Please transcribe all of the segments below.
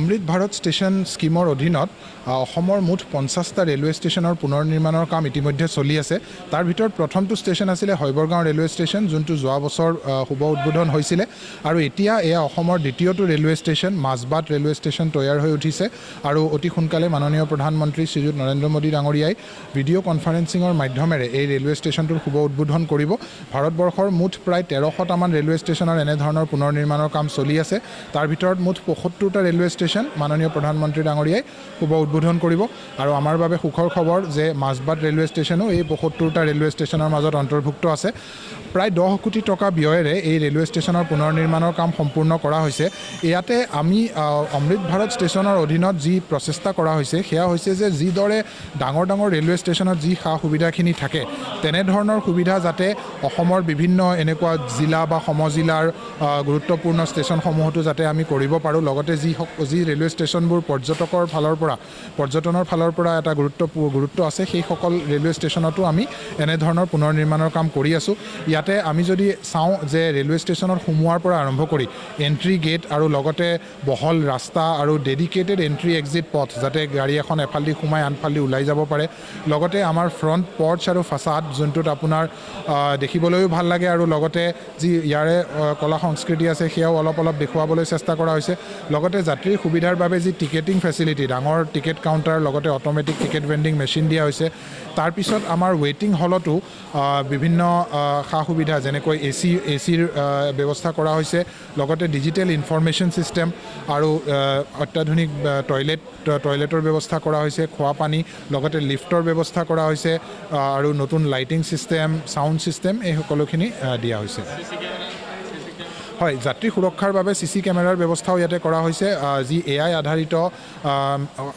অমৃত Bharat station স্কিমৰ অধীনত অসমৰ মুঠ 50টা ৰেলৱে ষ্টেচনৰ পুনৰ নিৰ্মাণৰ কাম ইতিমধ্যে চলি আছে। তাৰ ভিতৰত প্ৰথমটো ষ্টেচন আছিলে হৈবৰগাঁও ৰেলৱে ষ্টেচন, যোনটো যোৱা বছৰ শুভ উদ্বোধন হৈছিলে। আৰু এতিয়া এয়া অসমৰ দ্বিতীয়টো railway station Majbat railway station তৈয়াৰ হৈ উঠিছে। আৰু অতি সোনকালে মাননীয় প্ৰধানমন্ত্ৰী শ্ৰীযুত নৰেন্দ্ৰ মোদী ডাঙৰীয়াই ভিডিঅ' কনফাৰেন্সিঙৰ মাধ্যমেৰে এই ৰেলৱে ষ্টেচনটোৰ শুভ উদ্বোধন কৰিব। ভাৰতবৰ্ষৰ মুঠ প্ৰায় 1300টামান ৰেলৱে ষ্টেচনৰ এনেধৰণৰ পুনৰ নিৰ্মাণৰ কাম চলি আছে। তাৰ ভিতৰত মুঠ 75টা ৰেলৱে ষ্টেচন মাননীয় প্ৰধানমন্ত্ৰী ডাঙৰীয়াই শুভ উদ্বোধন কৰিব। আৰু আমাৰ বাবে সুখৰ খবৰ যে মাজবাট ৰেলৱে ষ্টেচনো এই 75টা ৰেলৱে ষ্টেচনৰ মাজত অন্তৰ্ভুক্ত আছে। প্ৰায় 10 কোটি টকা ব্যয়েৰে এই ৰেলৱে ষ্টেচনৰ পুনৰ নিৰ্মাণৰ কাম সম্পূৰ্ণ কৰা হৈছে। ইয়াতে আমি অমৃত ভাৰত ষ্টেচনৰ অধীনত যি প্ৰচেষ্টা কৰা হৈছে সেয়া হৈছে যে যিদৰে ডাঙৰ ডাঙৰ ৰেলৱে ষ্টেচনত যি সা সুবিধাখিনি থাকে তেনেধৰণৰ সুবিধা যাতে অসমৰ বিভিন্ন এনেকুৱা জিলা বা সমজিলাৰ গুৰুত্বপূৰ্ণ ষ্টেচনসমূহতো যাতে আমি কৰিব পাৰোঁ। লগতে যি ৰেলৱে ষ্টেচনবোৰ পৰ্যটনৰ ফালৰ পৰা এটা গুৰুত্ব আছে, সেইসকল ৰেলৱে ষ্টেচনতো আমি এনেধৰণৰ পুনৰ নিৰ্মাণৰ কাম কৰি আছোঁ। ইয়াতে আমি যদি চাওঁ যে ৰেলৱে ষ্টেচনত সোমোৱাৰ পৰা আৰম্ভ কৰি এণ্ট্ৰি গেট আৰু লগতে বহল ৰাস্তা আৰু ডেডিকেটেড এণ্ট্ৰি এক্সিট পথ যাতে গাড়ী এখন এফালেদি সোমাই আনফালেদি ওলাই যাব পাৰে। লগতে আমাৰ ফ্ৰণ্ট পৰ্চ আৰু ফাচাড যোনটোত আপোনাৰ দেখিবলৈও ভাল লাগে আৰু লগতে যি ইয়াৰে কলা সংস্কৃতি আছে সেয়াও অলপ দেখুৱাবলৈ চেষ্টা কৰা হৈছে। লগতে যাত্ৰীৰ সুবিধাৰ বাবে যি টিকেটিং ফেচিলিটি, ডাঙৰ টিকেট কাউণ্টাৰ লগতে অট'মেটিক টিকেট ভেণ্ডিং মেচিন দিয়া হৈছে। তাৰপিছত আমাৰ ৱেইটিং হলতো বিভিন্ন সা সুবিধা যেনেকৈ এচিৰ ব্যৱস্থা কৰা হৈছে। লগতে ডিজিটেল ইনফৰমেশ্যন ছিষ্টেম আৰু অত্যাধুনিক টয়লেটৰ ব্যৱস্থা কৰা হৈছে, খোৱা পানী লগতে লিফ্টৰ ব্যৱস্থা কৰা হৈছে আৰু নতুন লাইটিং ছিষ্টেম, ছাউণ্ড ছিষ্টেম এই সকলোখিনি দিয়া হৈছে। হয়, যাত্ৰী সুৰক্ষাৰ বাবে CC কেমেৰাৰ ব্যৱস্থাও ইয়াতে কৰা হৈছে। যি AI আধাৰিত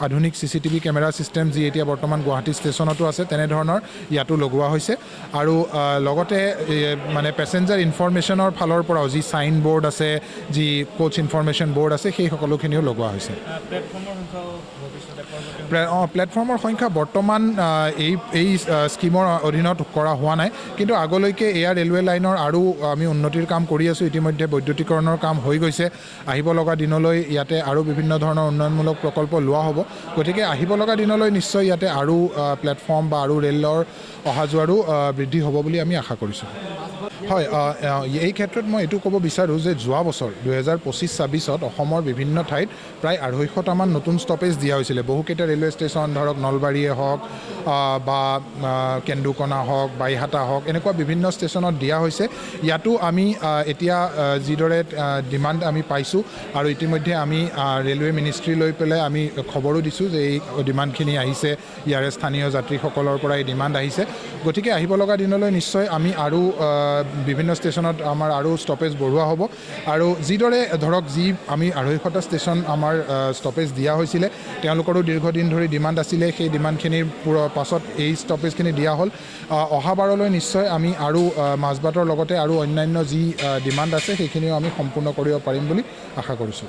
আধুনিক CCTV কেমেৰা ছিষ্টেম যি এতিয়া বৰ্তমান গুৱাহাটী ষ্টেচনতো আছে তেনেধৰণৰ ইয়াতো লগোৱা হৈছে। আৰু লগতে মানে পেছেঞ্জাৰ ইনফৰমেশ্যনৰ ফালৰ পৰাও যি ছাইন বৰ্ড আছে, যি কোচ ইনফৰমেশ্যন বৰ্ড আছে সেই সকলোখিনিও লগোৱা হৈছে। প্লেটফৰ্মৰ সংখ্যা বৰ্তমান এই স্কিমৰ অধীনত কৰা হোৱা নাই, কিন্তু আগলৈকে এয়া ৰেলৱে লাইনৰ আৰু আমি উন্নতিৰ কাম কৰি আছোঁ। ইতিমধ্যে বৈদ্যুতিকৰণৰ কাম হৈ গৈছে। আহিব লগা দিনলৈ ইয়াতে আৰু বিভিন্ন ধৰণৰ উন্নয়নমূলক প্ৰকল্প লোৱা হ'ব। গতিকে আহিব লগা দিনলৈ নিশ্চয় ইয়াতে আৰু প্লেটফৰ্ম বা আৰু ৰেলৰ অহা যোৱাৰো বৃদ্ধি হ'ব বুলি আমি আশা কৰিছোঁ। হয়, এই ক্ষেত্ৰত মই এইটো ক'ব বিচাৰোঁ যে যোৱা বছৰ 2025-26ত অসমৰ বিভিন্ন ঠাইত প্ৰায় 250টামান নতুন ষ্টপেজ দিয়া হৈছিলে। বহুকেইটা ৰেলৱে ষ্টেচন ধৰক নলবাৰীয়ে হওক বা কেন্দুকণা হওক, বাইহাটা হওক, এনেকুৱা বিভিন্ন ষ্টেচনত দিয়া হৈছে। ইয়াতো আমি এতিয়া যিদৰে ডিমাণ্ড আমি পাইছোঁ আৰু ইতিমধ্যে আমি ৰেলৱে মিনিষ্ট্ৰী লৈ পেলাই আমি খবৰো দিছোঁ যে এই ডিমাণ্ডখিনি আহিছে, ইয়াৰে স্থানীয় যাত্ৰীসকলৰ পৰা এই ডিমাণ্ড আহিছে। গতিকে আহিব লগা দিনলৈ নিশ্চয় আমি আৰু বিভিন্ন ষ্টেচনত আমাৰ আৰু ষ্টপেজ বঢ়োৱা হ'ব। আৰু যিদৰে ধৰক আমি 250টা ষ্টেচন আমাৰ ষ্টপেজ দিয়া হৈছিলে, তেওঁলোকৰো দীৰ্ঘদিন ধৰি ডিমাণ্ড আছিলে। সেই ডিমাণ্ডখিনিৰ পাছত এই ষ্টপেজখিনি দিয়া হ'ল। অহাবাৰলৈ নিশ্চয় আমি আৰু মাজবাটৰ লগতে আৰু অন্যান্য যি ডিমাণ্ড আছে সেইখিনিও আমি সম্পূৰ্ণ কৰিব পাৰিম বুলি আশা কৰিছোঁ।